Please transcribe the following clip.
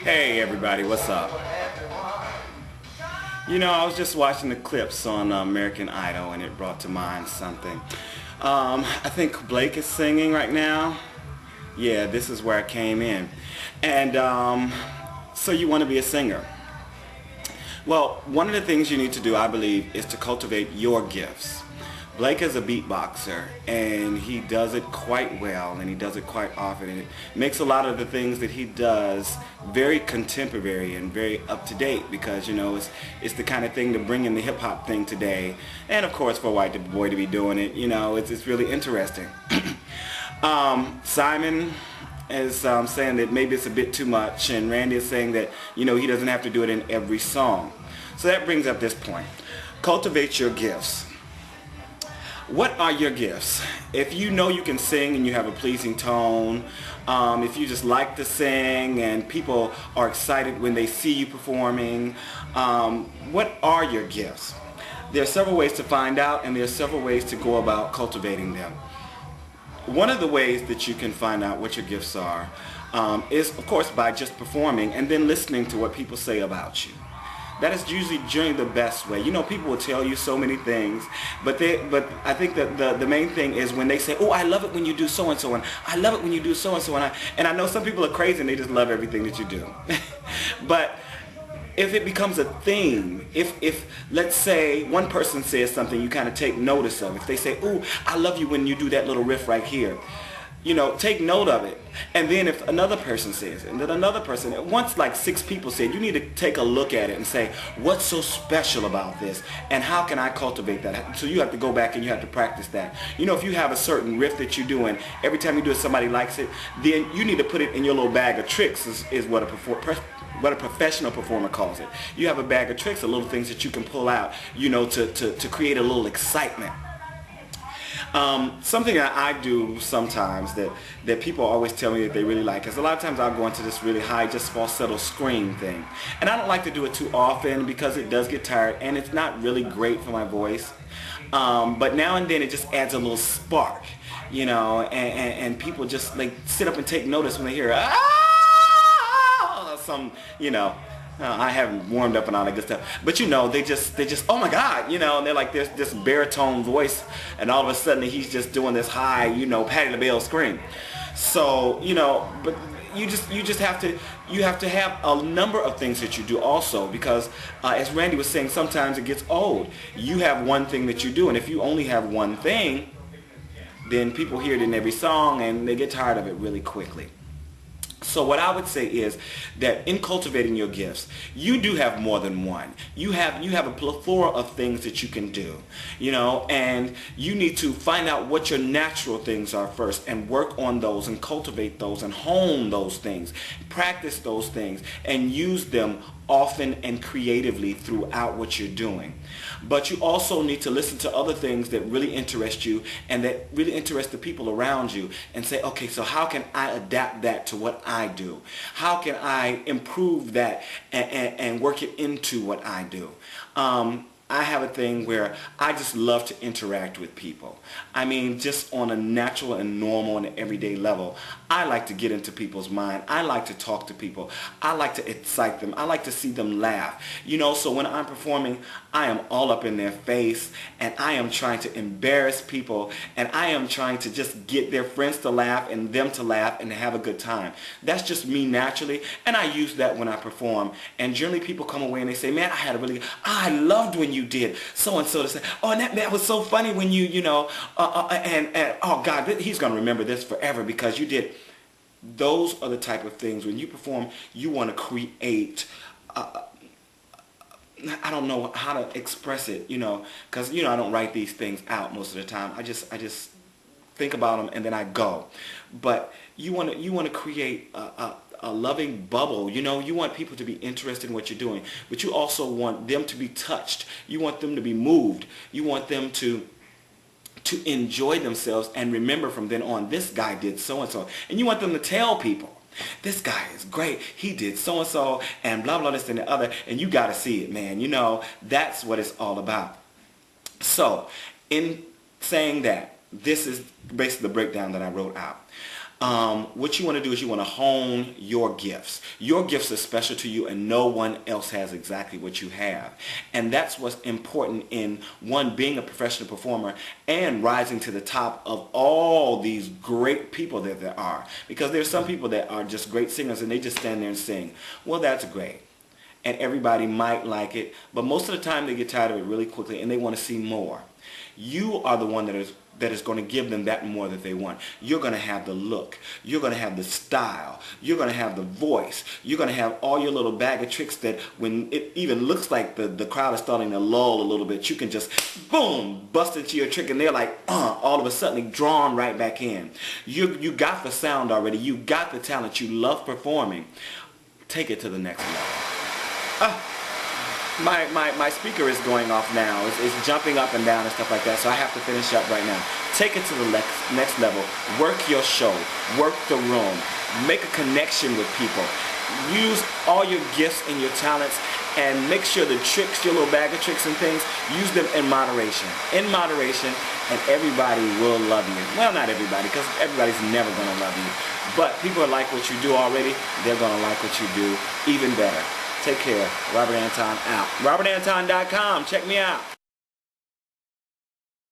Hey everybody, what's up? You know, I was just watching the clips on American Idol and it brought to mind something. I think Blake is singing right now. Yeah, this is where I came in. And so you want to be a singer. Well, one of the things you need to do, I believe, is to cultivate your gifts. Blake is a beatboxer and he does it quite well and he does it quite often, and it makes a lot of the things that he does very contemporary and very up to date, because you know it's the kind of thing to bring in the hip hop thing today, and of course for a white boy to be doing it, you know, it's really interesting. Simon is saying that maybe it's a bit too much, and Randy is saying that, you know, he doesn't have to do it in every song. So that brings up this point. Cultivate your gifts. What are your gifts? If you know you can sing and you have a pleasing tone, if you just like to sing and people are excited when they see you performing, what are your gifts? There are several ways to find out, and there are several ways to go about cultivating them. One of the ways that you can find out what your gifts are is, of course, by just performing and then listening to what people say about you. That is usually generally the best way. You know, people will tell you so many things, but I think that the main thing is when they say, "Oh, I love it when you do so and so," and "I love it when you do so and so," and I know some people are crazy and they just love everything that you do. But if it becomes a theme, if let's say one person says something, you kind of take notice of it. If they say, "Oh, I love you when you do that little riff right here," you know, take note of it. And then if another person says it, and then another person, once like 6 people say it, you need to take a look at it and say, what's so special about this? And how can I cultivate that? So you have to go back and you have to practice that. You know, if you have a certain riff that you do and every time you do it somebody likes it, then you need to put it in your little bag of tricks, is what a professional performer calls it. You have a bag of tricks, of little things that you can pull out, you know, to create a little excitement. Something that I do sometimes that people always tell me that they really like is a lot of times I'll go into this really high, just falsetto scream thing. And I don't like to do it too often because it does get tired and it's not really great for my voice. But now and then it just adds a little spark, you know, and people just like sit up and take notice when they hear some, you know. I haven't warmed up and all that good stuff, but you know, they just, oh my God, you know, and they're like this baritone voice, and all of a sudden he's just doing this high, you know, Patti LaBelle scream. So, you know, but you just have to have a number of things that you do also, because as Randy was saying, sometimes it gets old. You have one thing that you do, and if you only have one thing, then people hear it in every song and they get tired of it really quickly. So what I would say is that in cultivating your gifts, you do have more than one. You have a plethora of things that you can do, you know, and you need to find out what your natural things are first and work on those and cultivate those and hone those things, practice those things and use them often and creatively throughout what you're doing. But you also need to listen to other things that really interest you and that really interest the people around you and say, okay, so how can I adapt that to what I do? How can I improve that and work it into what I do? I have a thing where I just love to interact with people. I mean, just on a natural and normal and everyday level. I like to get into people's mind. I like to talk to people. I like to excite them. I like to see them laugh. You know, so when I'm performing, I am all up in their face and I am trying to embarrass people and I am trying to just get their friends to laugh and them to laugh and to have a good time. That's just me naturally, and I use that when I perform. And generally people come away and they say, man, I loved when you did so and so, to say, oh, and that was so funny when you know, and oh God, he's going to remember this forever because you did. Those are the type of things when you perform, you want to create. I don't know how to express it, you know, because you know I don't write these things out most of the time. I just think about them and then I go. But you want to create a loving bubble. You know, you want people to be interested in what you're doing, but you also want them to be touched. You want them to be moved. You want them to enjoy themselves and remember from then on, this guy did so and so. And you want them to tell people, this guy is great, he did so and so, and blah blah this and the other, and you got to see it, man. You know, that's what it's all about. So in saying that, this is basically the breakdown that I wrote out. What you want to do is you want to hone your gifts. Your gifts are special to you and no one else has exactly what you have. And that's what's important in one, being a professional performer and rising to the top of all these great people that there are. Because there's some people that are just great singers and they just stand there and sing. Well, that's great. And everybody might like it, but most of the time they get tired of it really quickly and they want to see more. You are the one that is going to give them that more that they want. You're going to have the look. You're going to have the style. You're going to have the voice. You're going to have all your little bag of tricks that when it even looks like the crowd is starting to lull a little bit, you can just, boom, bust into your trick and they're like, all of a sudden drawn right back in. You got the sound already. You got the talent. You love performing. Take it to the next level. My speaker is going off now. It's jumping up and down and stuff like that, so I have to finish up right now. Take it to the next level. Work your show. Work the room. Make a connection with people. Use all your gifts and your talents and make sure the tricks, your little bag of tricks and things, use them in moderation. In moderation, and everybody will love you. Well, not everybody, because everybody's never going to love you. But people that like what you do already, they're going to like what you do even better. Take care. Robert Anton out. RobertAnton.com. Check me out.